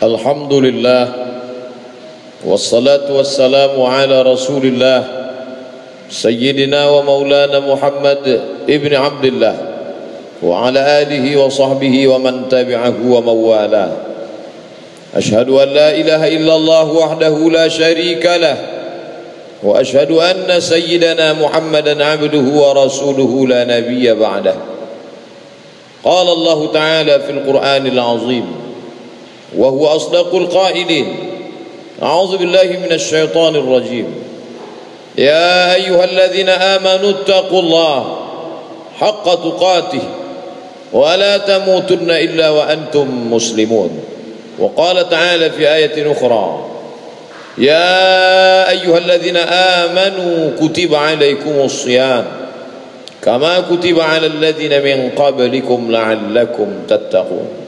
Alhamdulillah wassalatu wassalamu ala Rasulillah Sayyidina wa maulana Muhammad ibn Abdullah wa ala alihi wa sahbihi wa man tabi'ahu wa mawala. Ashhadu an la ilaha illallah wahdahu la sharika lah wa ashhadu anna sayyidana Muhammadan abduhu wa rasuluhu la nabiyya ba'dah. Qala Allah ta'ala fil Qur'anil azim wa huwa asdaqul qailin. A'udzu billahi minasy syaithanir rajim. Ya ayyuhalladzina amanu taqullaha haqqa tuqatih wa la tamutunna illa wa antum muslimun. Wa qala ta'ala fi ayatin ukhra ya ayyuhalladzina amanu kutiba alaikumus shiyam kama kutiba alal ladzina min qablikum la'allakum tattaqun.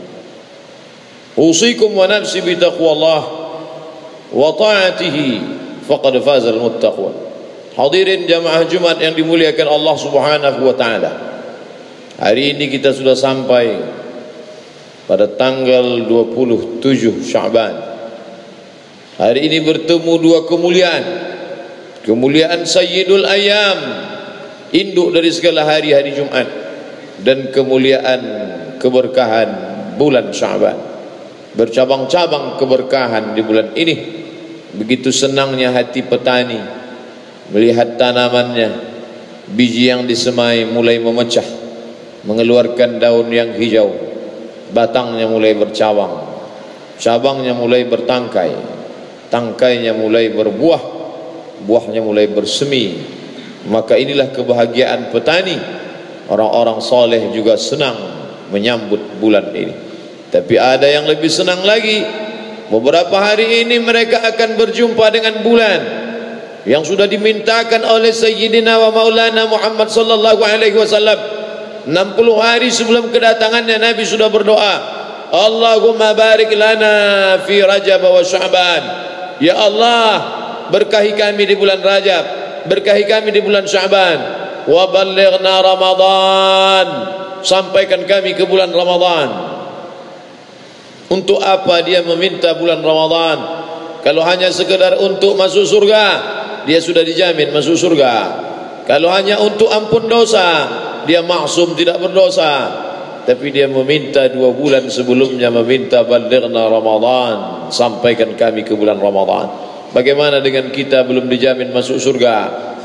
Usikum wa nafsi bi taqwallah wa ta'atihi faqad fazal muttaqun. Hadirin jamaah Jumat yang dimuliakan Allah Subhanahu wa taala. Hari ini kita sudah sampai pada tanggal 27 Sya'ban. Hari ini bertemu dua kemuliaan. Kemuliaan Sayyidul Ayyam, induk dari segala hari-hari Jumat, dan kemuliaan keberkahan bulan Sya'ban. Bercabang-cabang keberkahan di bulan ini. Begitu senangnya hati petani melihat tanamannya, biji yang disemai mulai memecah, mengeluarkan daun yang hijau, batangnya mulai bercabang, cabangnya mulai bertangkai, tangkainya mulai berbuah, buahnya mulai bersemi. Maka inilah kebahagiaan petani. Orang-orang soleh juga senang menyambut bulan ini. Tapi ada yang lebih senang lagi. Beberapa hari ini mereka akan berjumpa dengan bulan yang sudah dimintakan oleh Sayyidina wa Maulana Muhammad sallallahu alaihi wasallam. 60 hari sebelum kedatangannya Nabi sudah berdoa, Allahumma barik lana fi Rajab wa Sya'ban. Ya Allah, berkahi kami di bulan Rajab, berkahi kami di bulan Sya'ban. Wa ballighna Ramadan, sampaikan kami ke bulan Ramadan. Untuk apa dia meminta bulan Ramadan? Kalau hanya sekedar untuk masuk surga, dia sudah dijamin masuk surga. Kalau hanya untuk ampun dosa, dia maksum tidak berdosa. Tapi dia meminta 2 bulan sebelumnya, meminta balighna Ramadan, sampaikan kami ke bulan Ramadan. Bagaimana dengan kita belum dijamin masuk surga?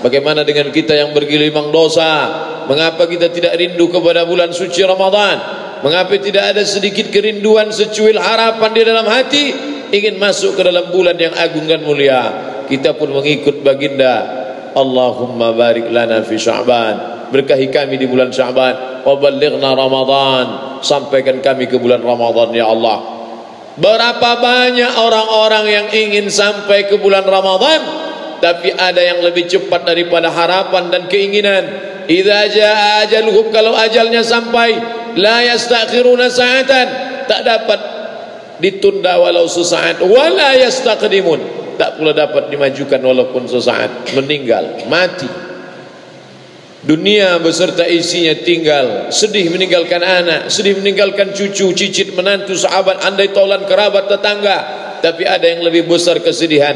Bagaimana dengan kita yang bergelimang dosa? Mengapa kita tidak rindu kepada bulan suci Ramadan? Mengapa tidak ada sedikit kerinduan, secuil harapan di dalam hati ingin masuk ke dalam bulan yang agung dan mulia? Kita pun mengikut baginda, Allahumma barik lana fi Sya'ban, berkahi kami di bulan Sya'ban, wa ballighna Ramadan, sampaikan kami ke bulan Ramadan ya Allah. Berapa banyak orang-orang yang ingin sampai ke bulan Ramadan, tapi ada yang lebih cepat daripada harapan dan keinginan. Idza jaa ajaluhum, kalau ajalnya sampai, la yastakhiruna sa'atan, tak dapat ditunda walau sesaat, wala yastaqdimun, tak pula dapat dimajukan walaupun sesaat. Meninggal, mati, dunia beserta isinya tinggal, sedih meninggalkan anak, sedih meninggalkan cucu, cicit, menantu, sahabat, andai taulan, kerabat, tetangga. Tapi ada yang lebih besar kesedihan,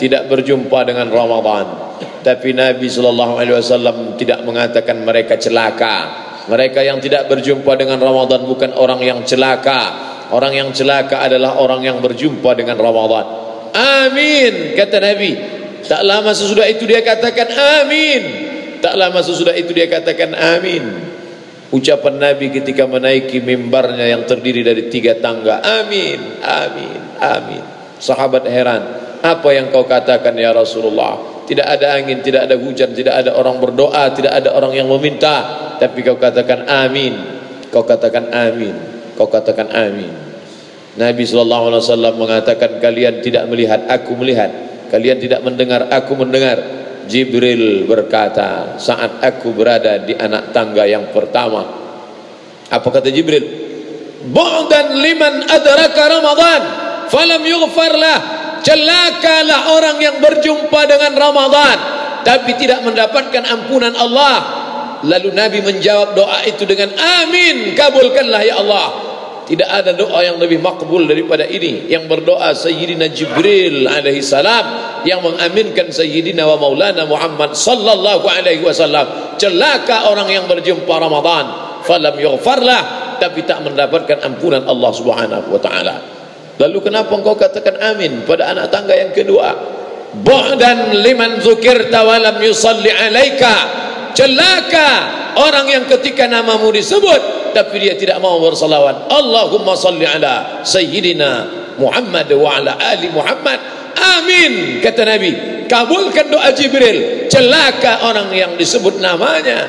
tidak berjumpa dengan Ramadan. Tapi Nabi SAW tidak mengatakan mereka celaka. Mereka yang tidak berjumpa dengan Ramadan bukan orang yang celaka. Orang yang celaka adalah orang yang berjumpa dengan Ramadan. Amin, kata Nabi. Tak lama sesudah itu dia katakan amin. Tak lama sesudah itu dia katakan amin. Ucapan Nabi ketika menaiki mimbarnya yang terdiri dari 3 tangga, amin, amin, amin. Sahabat heran, apa yang kau katakan ya Rasulullah? Tidak ada angin, tidak ada hujan, tidak ada orang berdoa, tidak ada orang yang meminta, tapi kau katakan amin, kau katakan amin, kau katakan amin. Nabi SAW mengatakan, kalian tidak melihat, aku melihat. Kalian tidak mendengar, aku mendengar. Jibril berkata saat aku berada di anak tangga yang pertama. Apa kata Jibril? Bu'dan liman adraka Ramadan falam yughfar lah. Celakalah orang yang berjumpa dengan Ramadan tapi tidak mendapatkan ampunan Allah. Lalu Nabi menjawab doa itu dengan amin, kabulkanlah ya Allah. Tidak ada doa yang lebih makbul daripada ini. Yang berdoa Sayyidina Jibril alaihi salam, yang mengaminkan Sayyidina wa Maulana Muhammad sallallahu alaihi wasallam. Celaka orang yang berjumpa Ramadan, falam yughfarlah, tapi tak mendapatkan ampunan Allah Subhanahu wa taala. Lalu kenapa engkau katakan amin pada anak tangga yang kedua? Bu'dan liman dzukirta wa lam yusalli alaika. Celaka orang yang ketika namamu disebut tapi dia tidak mau bersalawat. Allahumma salli ala Sayyidina Muhammad wa ala ali Muhammad. Amin, kata Nabi. Kabulkan doa Jibril. Celaka orang yang disebut namanya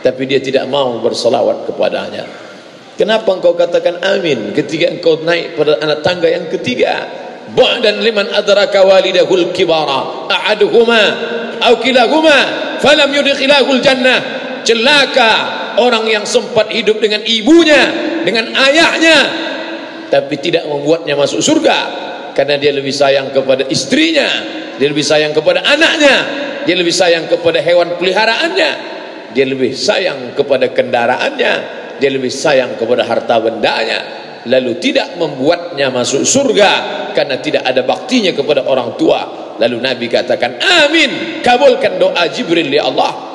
tapi dia tidak mau bersalawat kepadanya. Kenapa engkau katakan amin ketika engkau naik pada anak tangga yang ketiga? Ba'dan liman adraka walidahul kibara ahaduhuma aw kilahuma falam yudkhilahul jannah. Celaka orang yang sempat hidup dengan ibunya, dengan ayahnya, tapi tidak membuatnya masuk surga, karena dia lebih sayang kepada istrinya, dia lebih sayang kepada anaknya, dia lebih sayang kepada hewan peliharaannya, dia lebih sayang kepada kendaraannya, dia lebih sayang kepada harta bendanya, lalu tidak membuatnya masuk surga karena tidak ada baktinya kepada orang tua. Lalu Nabi katakan amin, kabulkan doa Jibril ya Allah.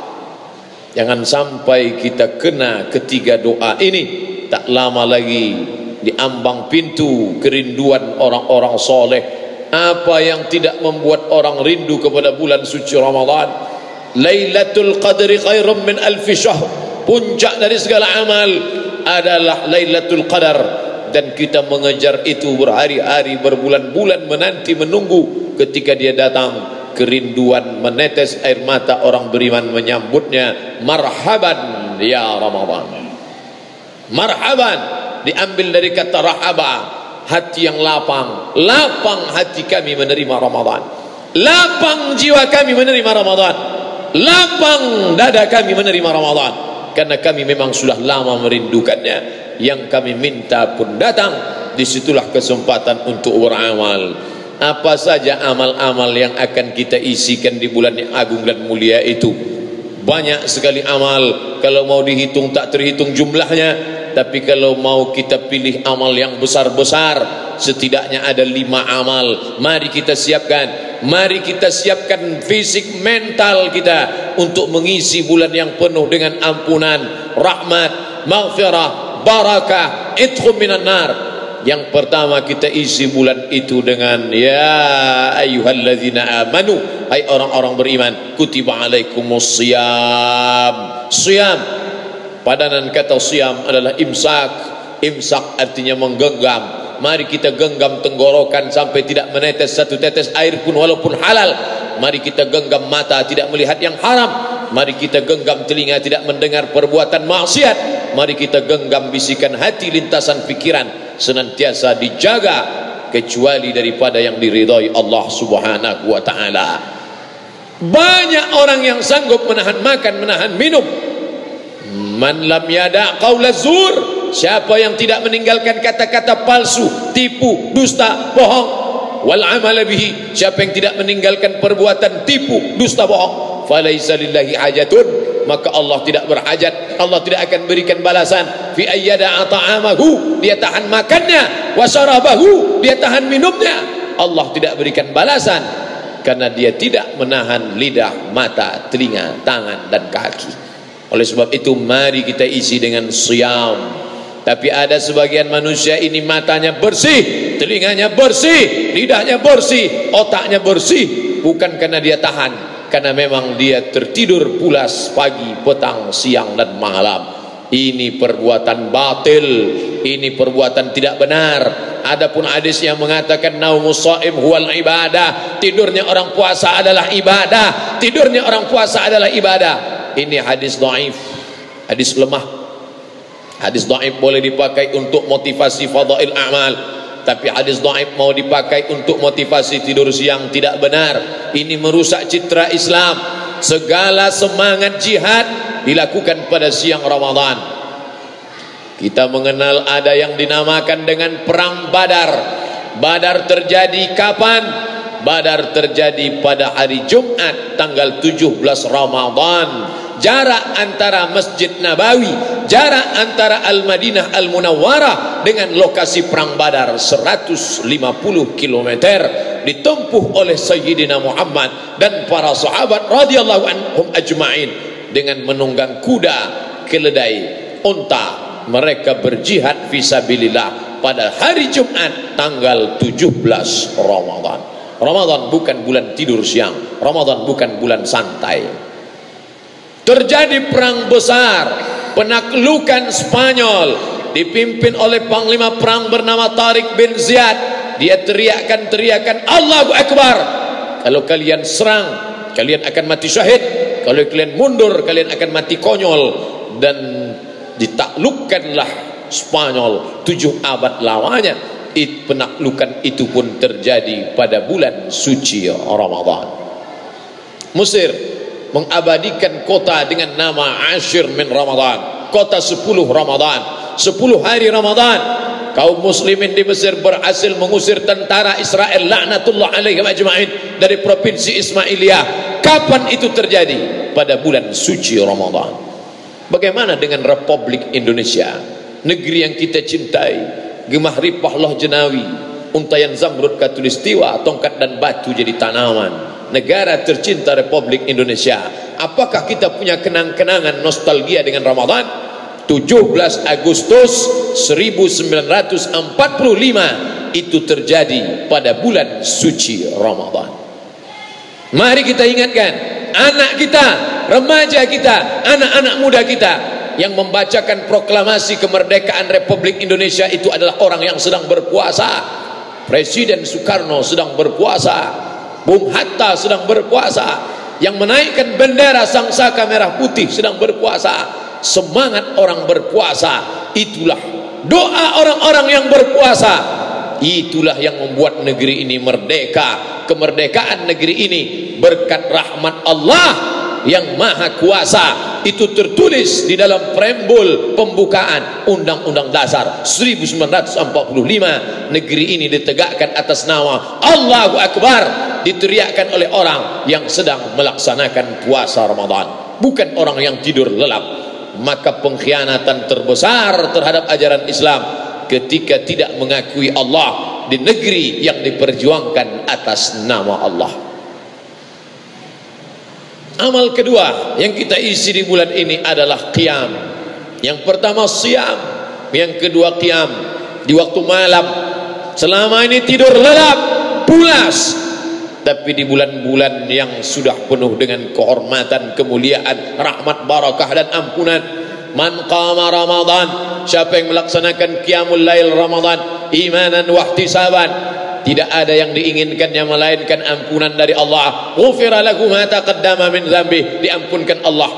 Jangan sampai kita kena ketiga doa ini. Tak lama lagi di ambang pintu kerinduan orang-orang soleh. Apa yang tidak membuat orang rindu kepada bulan suci Ramadan? Lailatul Qadri khairum min alfi syahr. Puncak dari segala amal adalah Lailatul Qadar, dan kita mengejar itu berhari-hari, berbulan-bulan, menanti, menunggu. Ketika dia datang, kerinduan menetes air mata orang beriman menyambutnya. Marhaban ya Ramadan. Marhaban diambil dari kata rahaba, hati yang lapang. Lapang hati kami menerima Ramadan, lapang jiwa kami menerima Ramadan, lapang dada kami menerima Ramadan, karena kami memang sudah lama merindukannya. Yang kami minta pun datang. Disitulah kesempatan untuk beramal. Apa saja amal-amal yang akan kita isikan di bulan yang agung dan mulia itu? Banyak sekali amal. Kalau mau dihitung tak terhitung jumlahnya. Tapi kalau mau kita pilih amal yang besar-besar, setidaknya ada 5 amal. Mari kita siapkan. Mari kita siapkan fisik mental kita untuk mengisi bulan yang penuh dengan ampunan, rahmat, maghfirah, barakah, itqum minan nar. Yang pertama kita isi bulan itu dengan ya ayyuhalladzina amanu, hai orang-orang beriman, kutiba alaikumus siyam. Siyam, padanan kata siyam adalah imsak. Imsak artinya menggenggam. Mari kita genggam tenggorokan sampai tidak menetes satu tetes air pun walaupun halal. Mari kita genggam mata tidak melihat yang haram. Mari kita genggam telinga tidak mendengar perbuatan maksiat. Mari kita genggam bisikan hati, lintasan pikiran senantiasa dijaga kecuali daripada yang diridhai Allah Subhanahu wa taala. Banyak orang yang sanggup menahan makan, menahan minum. Man lam yada' qaula zur, siapa yang tidak meninggalkan kata-kata palsu, tipu, dusta, bohong, wal amal bihi, siapa yang tidak meninggalkan perbuatan tipu, dusta, bohong, falaisa lillahi hajatun, maka Allah tidak berhajat, Allah tidak akan berikan balasan fi ayyada ta'amahu, dia tahan makannya, wa syarabahu, dia tahan minumnya, Allah tidak berikan balasan karena dia tidak menahan lidah, mata, telinga, tangan dan kaki. Oleh sebab itu mari kita isi dengan siyam. Tapi ada sebagian manusia ini matanya bersih, telinganya bersih, lidahnya bersih, otaknya bersih, bukan karena dia tahan, karena memang dia tertidur pulas pagi, petang, siang dan malam. Ini perbuatan batil, ini perbuatan tidak benar. Adapun hadis yang mengatakan naumus shaim huwal ibadah, tidurnya orang puasa adalah ibadah, tidurnya orang puasa adalah ibadah. Ini hadis dhaif, hadis lemah. Hadis dhaif boleh dipakai untuk motivasi fadail amal, tapi hadis dhaif mau dipakai untuk motivasi tidur siang tidak benar. Ini merusak citra Islam. Segala semangat jihad dilakukan pada siang Ramadan. Kita mengenal ada yang dinamakan dengan perang Badar. Badar terjadi kapan? Badar terjadi pada hari Jumat tanggal 17 Ramadan. Jarak antara Masjid Nabawi, jarak antara Al-Madinah Al-Munawwarah dengan lokasi perang Badar 150 km ditempuh oleh Sayyidina Muhammad dan para sahabat radhiyallahu anhum ajma'in dengan menunggang kuda, keledai, unta. Mereka berjihad fisabilillah pada hari Jumat tanggal 17 Ramadan. Ramadan bukan bulan tidur siang, Ramadan bukan bulan santai. Terjadi perang besar, penaklukan Spanyol dipimpin oleh panglima perang bernama Tariq bin Ziyad. Dia teriakan Allahu Akbar. Kalau kalian serang, kalian akan mati syahid. Kalau kalian mundur, kalian akan mati konyol. Dan ditaklukkanlah Spanyol 7 abad lamanya. Penaklukan itu pun terjadi pada bulan suci Ramadan. Mesir mengabadikan kota dengan nama Ashir min Ramadan, kota 10 Ramadan, 10 hari Ramadan. Kaum muslimin di Mesir berhasil mengusir tentara Israel laknatullah alaihim ajma'in dari provinsi Ismailiyah. Kapan itu terjadi? Pada bulan suci Ramadan. Bagaimana dengan Republik Indonesia, negeri yang kita cintai, gemah ripah loh jenawi, untayan zamrud katulistiwa, tongkat dan batu jadi tanaman, negara tercinta Republik Indonesia. Apakah kita punya kenang-kenangan nostalgia dengan Ramadan? 17 Agustus 1945 itu terjadi pada bulan suci Ramadan. Mari kita ingatkan anak kita, remaja kita, anak-anak muda kita yang membacakan proklamasi kemerdekaan Republik Indonesia itu adalah orang yang sedang berpuasa. Presiden Soekarno sedang berpuasa, Bung Hatta sedang berpuasa, yang menaikkan bendera sangsaka merah putih sedang berpuasa. Semangat orang berpuasa, itulah doa orang-orang yang berpuasa, itulah yang membuat negeri ini merdeka. Kemerdekaan negeri ini berkat rahmat Allah yang maha kuasa. Itu tertulis di dalam preambul pembukaan Undang-Undang Dasar 1945. Negeri ini ditegakkan atas nama Allahu Akbar, diteriakkan oleh orang yang sedang melaksanakan puasa Ramadan, bukan orang yang tidur lelap. Maka pengkhianatan terbesar terhadap ajaran Islam ketika tidak mengakui Allah di negeri yang diperjuangkan atas nama Allah. Amal kedua yang kita isi di bulan ini adalah qiyam. Yang pertama siyam, yang kedua qiyam. Di waktu malam, selama ini tidur lelap, pulas. Tapi di bulan-bulan yang sudah penuh dengan kehormatan, kemuliaan, rahmat, barakah dan ampunan, man qama Ramadan, siapa yang melaksanakan qiyamul lail Ramadan imanan wa ihtisaban, tidak ada yang diinginkannya melainkan ampunan dari Allah. Ghufira lahu ma taqaddama min dzambi, diampunkan Allah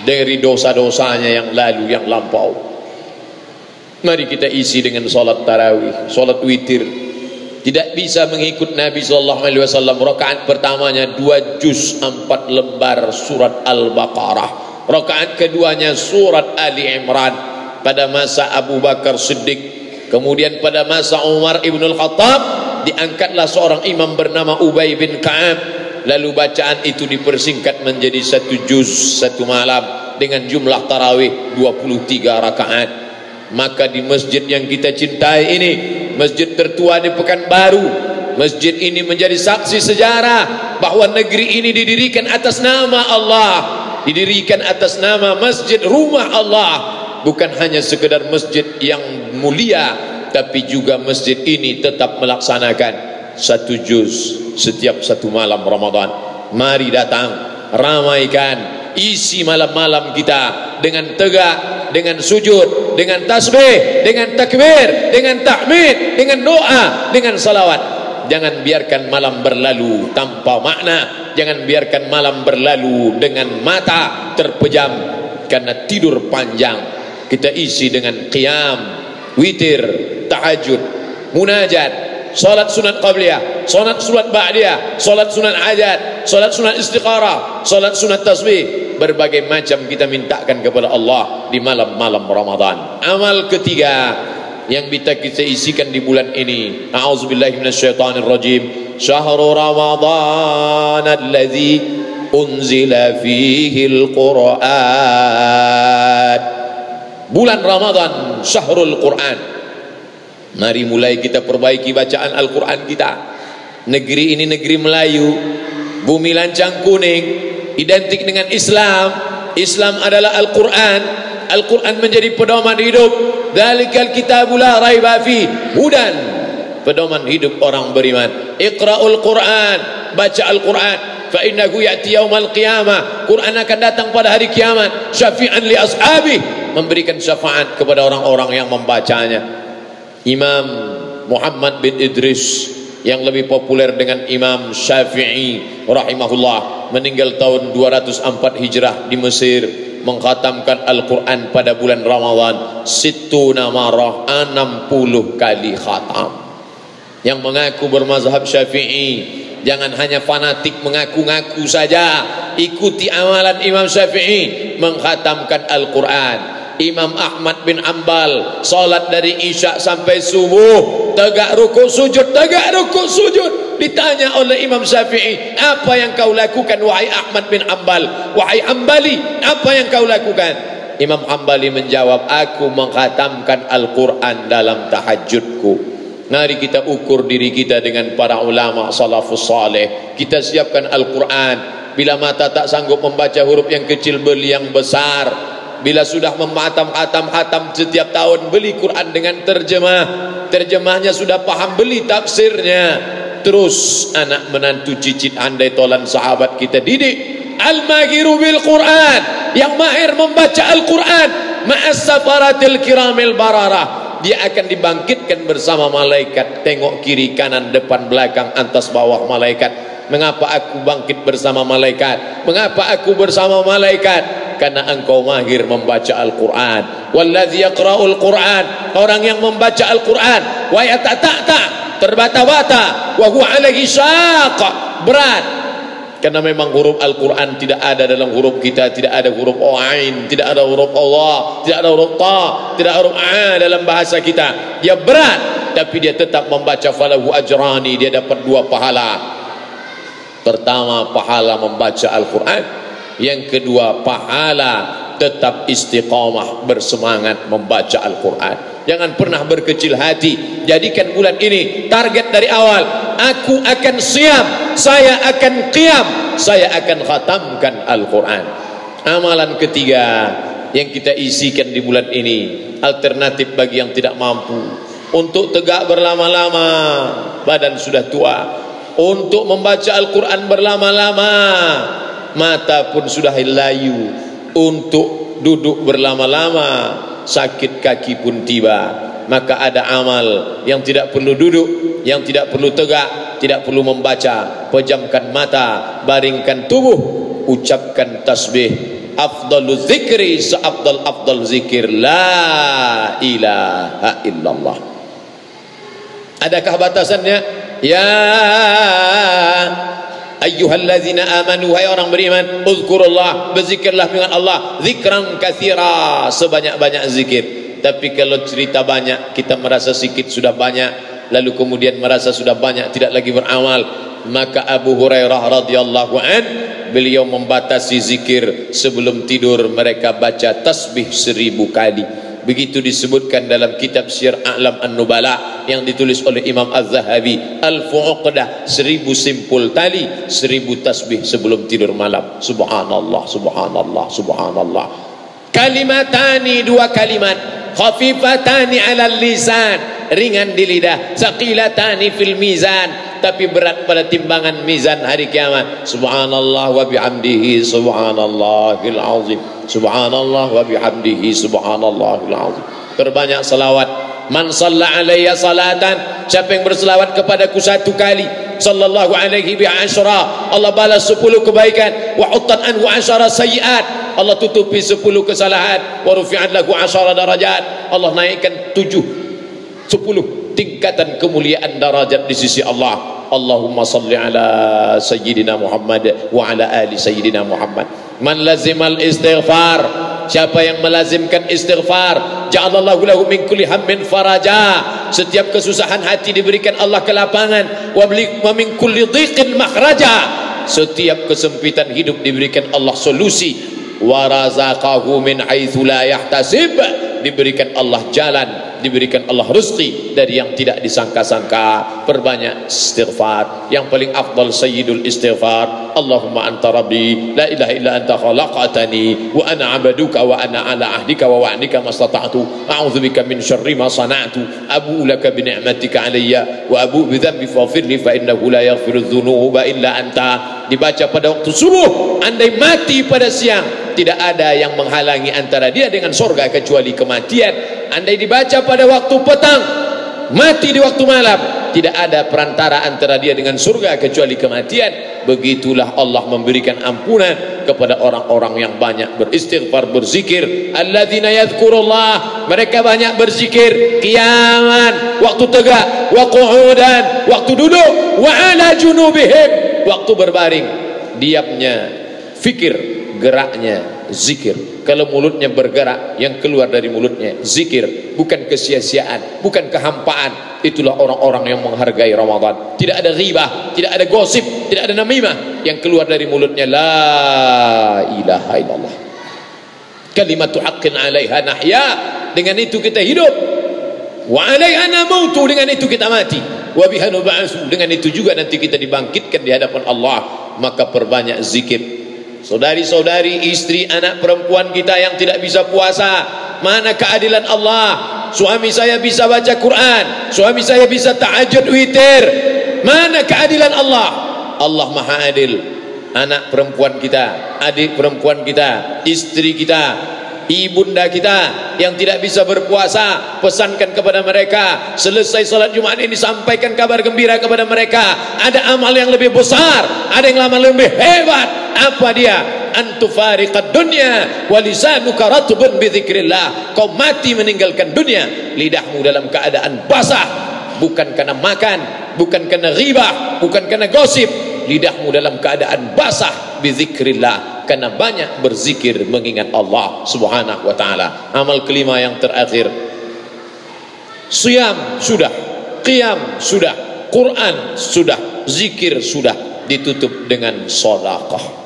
dari dosa-dosanya yang lalu, yang lampau. Mari kita isi dengan salat tarawih, salat witir. Tidak bisa mengikut Nabi SAW. Rakaat pertamanya 2 juz 4 lembar surat Al-Baqarah. Rakaat keduanya surat Ali Imran. Pada masa Abu Bakar Siddiq, kemudian pada masa Umar Ibn Al-Khattab, diangkatlah seorang imam bernama Ubay bin Ka'ab. Lalu bacaan itu dipersingkat menjadi 1 juz 1 malam dengan jumlah tarawih 23 rakaat. Maka di masjid yang kita cintai ini, masjid tertua di Pekanbaru, masjid ini menjadi saksi sejarah bahwa negeri ini didirikan atas nama Allah, didirikan atas nama masjid rumah Allah. Bukan hanya sekedar masjid yang mulia, tapi juga masjid ini tetap melaksanakan 1 juz setiap 1 malam Ramadan. Mari datang, ramaikan, isi malam-malam kita dengan tegak, dengan sujud, dengan tasbih, dengan takbir, dengan tahmid, dengan doa, dengan salawat. Jangan biarkan malam berlalu tanpa makna. Jangan biarkan malam berlalu dengan mata terpejam karena tidur panjang. Kita isi dengan qiyam, witir, tahajud, munajat, salat sunat qabliyah, salat sunat ba'diyah, salat sunat hajat, salat sunat istiqarah, salat sunat tasbih. Berbagai macam kita mintakan kepada Allah di malam-malam Ramadan. Amal ketiga yang kita isikan di bulan ini, a'udzubillahi minasyaitonir rajim, syahrul ramadhan alladzi unzila fihi al-Qur'an. Bulan Ramadan, syahrul Quran, Mari mulai kita perbaiki bacaan Al-Quran kita. Negeri ini negeri Melayu, bumi lancang kuning, identik dengan Islam. Islam adalah Al-Quran. Al-Quran menjadi pedoman hidup. Dzalikal kitabu la raiba fi hudan, pedoman hidup orang beriman. Iqra'ul Quran, baca Al-Quran. Fa innahu ya'ti yaumal qiyamah, Quran akan datang pada hari kiamat. Syafi'an li ashabi, memberikan syafaat kepada orang-orang yang membacanya. Imam Muhammad bin Idris yang lebih populer dengan Imam Syafi'i rahimahullah, meninggal tahun 204 Hijrah di Mesir, mengkhatamkan Al-Quran pada bulan Ramadan sittuna marah, 60 kali khatam. Yang mengaku bermazhab Syafi'i, jangan hanya fanatik mengaku-ngaku saja, ikuti amalan Imam Syafi'i mengkhatamkan Al-Quran. Imam Ahmad bin Ambal salat dari Isya sampai subuh, tegak rukuk sujud, tegak rukuk sujud. Ditanya oleh Imam Syafi'i, apa yang kau lakukan wahai Ahmad bin Ambal, wahai Ambali, apa yang kau lakukan? Imam Ambali menjawab, aku mengkhatamkan Al-Quran dalam tahajudku. Mari kita ukur diri kita dengan para ulama salafus saleh. Kita siapkan Al-Quran. Bila mata tak sanggup membaca huruf yang kecil, beli yang besar. Bila sudah mematam-hatam setiap tahun, beli Quran dengan terjemah. Terjemahnya sudah paham, beli tafsirnya. Terus anak menantu cicit andai tolan sahabat kita didik. Al-mahiru bil Quran, yang mahir membaca Al-Quran, ma'as safaratil kiramil bararah, dia akan dibangkitkan bersama malaikat. Tengok kiri kanan depan belakang atas bawah malaikat. Mengapa aku bangkit bersama malaikat? Mengapa aku bersama malaikat? Karena engkau mahir membaca Al-Quran. Walladzi yaqra'ul Quran, orang yang membaca Al-Quran, wa yatata'ta, terbata-bata, wa huwa alaihi syaq, berat. Karena memang huruf Al-Quran tidak ada dalam huruf kita. Tidak ada huruf Ain, tidak ada huruf Allah, tidak ada huruf Ta, tidak ada huruf A dalam bahasa kita. Dia berat, tapi dia tetap membaca. Falahu ajrani, dia dapat 2 pahala. Pertama, pahala membaca Al-Quran. Yang kedua, pahala tetap istiqamah, bersemangat membaca Al-Quran. Jangan pernah berkecil hati. Jadikan bulan ini target dari awal. Aku akan siam, saya akan qiyam, saya akan khatamkan Al-Quran. Amalan ketiga yang kita isikan di bulan ini, alternatif bagi yang tidak mampu untuk tegak berlama-lama, badan sudah tua, untuk membaca Al-Quran berlama-lama, mata pun sudah layu, untuk duduk berlama-lama, sakit kaki pun tiba. Maka ada amal yang tidak perlu duduk, yang tidak perlu tegak, tidak perlu membaca. Pejamkan mata, baringkan tubuh, ucapkan tasbih. Afdalu zikri, seafdal zikir, la ilaha illallah. Adakah batasannya? Ya ayyuhallazina amanu, hai orang beriman, uzkurullah, berzikirlah dengan Allah, zikran katsira, sebanyak-banyak zikir. Tapi kalau cerita banyak, kita merasa sikit sudah banyak, lalu kemudian merasa sudah banyak, tidak lagi beramal. Maka Abu Hurairah radhiyallahu an, beliau membatasi zikir. Sebelum tidur mereka baca tasbih 1000 kali. Begitu disebutkan dalam kitab Syiar A'lam An-Nubala yang ditulis oleh Imam Az-Zahabi. Alfu uqdah, 1000 simpul tali, 1000 tasbih sebelum tidur malam. Subhanallah, subhanallah, subhanallah. Kalimatani, 2 kalimat, khafifatani 'alal lisan, ringan di lidah, saqilatani fil mizan, tapi berat pada timbangan mizan hari kiamat. Subhanallah wa bihamdihi subhanallahil azim, subhanallah wa bihamdihi subhanallahil azim. Terbanyak salawat. Man shalla alayya salatan, siapa yang berselawat kepadaku 1 kali, sallallahu alaihi bi asyra, Allah balas 10 kebaikan. Wa huttan anhu asyara sayyiat, Allah tutupi 10 kesalahan. Wa rufi'at lahu asyara darajat, Allah naikkan 10 tingkatan kemuliaan darajat di sisi Allah. Allahumma salli ala sayyidina Muhammad wa ala ali sayyidina Muhammad. Man lazimal istighfar, siapa yang melazimkan istighfar, ja'alallahu lahu min kulli hammin faraja, setiap kesusahan hati diberikan Allah kelapangan. Wa min kulli dhiqin makhraja, setiap kesempitan hidup diberikan Allah solusi. Wa razaqahu min haitsu la yahtasib, diberikan Allah jalan diberikan Allah rezeki dari yang tidak disangka-sangka. Perbanyak istighfar. Yang paling afdal sayyidul istighfar, Allahumma anta rabbi la ilaha illa anta khalaqtani wa ana 'abduka wa ana ala ahdika wa wa'dika mastata'tu a'udzubika min syarri ma sana'tu abu'u laka bi ni'matika 'alayya wa abu'u bi dhanbi faghfir li fa innahu la yaghfiru dzunuba illa anta. Dibaca pada waktu subuh. Andai mati pada siang, tidak ada yang menghalangi antara dia dengan surga kecuali kematian. Andai dibaca pada waktu petang, mati di waktu malam, tidak ada perantara antara dia dengan surga kecuali kematian. Begitulah Allah memberikan ampunan kepada orang-orang yang banyak beristighfar, berzikir. Alladzina yadhkurullah, mereka banyak berzikir qiyaman, waktu tegak, wa qu'udan, waktu duduk, wa ala junubihim, waktu berbaring. Diamnya fikir, geraknya zikir. Kalau mulutnya bergerak, yang keluar dari mulutnya zikir, bukan kesia-siaan, bukan kehampaan. Itulah orang-orang yang menghargai Ramadan. Tidak ada ghibah, tidak ada gosip, tidak ada namimah. Yang keluar dari mulutnya la ilaha illallah, kalimatu haqqin 'alaiha nahya, dengan itu kita hidup, wa 'alaiha namutu, dengan itu kita mati, wa biha nub'atsu, dengan itu juga nanti kita dibangkitkan di hadapan Allah. Maka perbanyak zikir. Saudari-saudari, istri, anak perempuan kita yang tidak bisa puasa, mana keadilan Allah? Suami saya bisa baca Quran, suami saya bisa tahajud witir. Mana keadilan Allah? Allah Maha Adil. Anak perempuan kita, adik perempuan kita, istri kita, ibunda kita yang tidak bisa berpuasa, pesankan kepada mereka. Selesai salat Jumat ini, sampaikan kabar gembira kepada mereka. Ada amal yang lebih besar, ada yang amal lebih hebat. Apa dia? Antufariqad dunya wa lisanuka ratbun bi dzikrillah. Kau mati meninggalkan dunia, lidahmu dalam keadaan basah, bukan karena makan, bukan karena ghibah, bukan karena gosip. Lidahmu dalam keadaan basah bi dzikrillah, karena banyak berzikir mengingat Allah Subhanahu wa taala. Amal kelima yang terakhir, siyam sudah, qiyam sudah, Quran sudah, zikir sudah, ditutup dengan sedekah.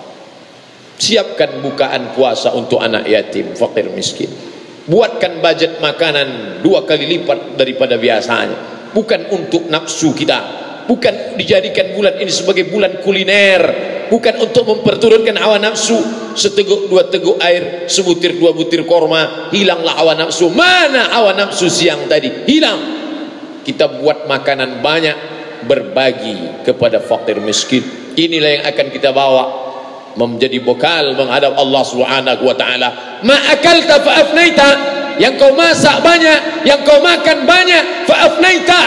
Siapkan bukaan puasa untuk anak yatim, fakir, miskin. Buatkan budget makanan 2 kali lipat daripada biasanya. Bukan untuk nafsu kita, bukan dijadikan bulan ini sebagai bulan kuliner, bukan untuk memperturunkan hawa nafsu. Seteguk 2 teguk air, sebutir 2 butir korma, hilanglah hawa nafsu. Mana hawa nafsu siang tadi? Hilang. Kita buat makanan banyak, berbagi kepada fakir miskin. Inilah yang akan kita bawa menjadi bekal menghadap Allah Subhanahu wa taala. Ma akalta fa afnaita, yang kau masak banyak, yang kau makan banyak, fa afnaita,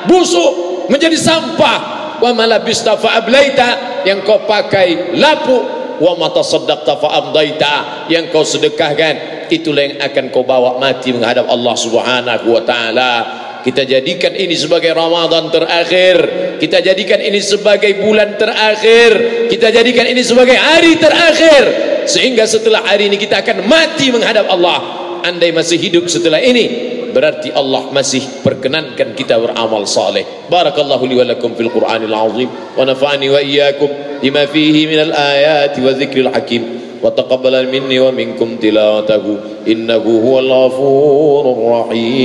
busuk menjadi sampah. Wa ma labista fa ablaita, yang kau pakai lapuk. Wa ma tasaddaqta fa amdaita, yang kau sedekahkan, itulah yang akan kau bawa mati menghadap Allah Subhanahu wa taala. Kita jadikan ini sebagai Ramadan terakhir, kita jadikan ini sebagai bulan terakhir, kita jadikan ini sebagai hari terakhir, sehingga setelah hari ini kita akan mati menghadap Allah. Andai masih hidup setelah ini, berarti Allah masih perkenankan kita beramal saleh. Barakallahu li wa lakum fil Qur'anil azim, wa nafa'ani wa iyyakum bima fihi minal ayati wa dzikril hakim, wa taqabbal minni wa minkum tilawatahu innahu huwal ghafurur rahim.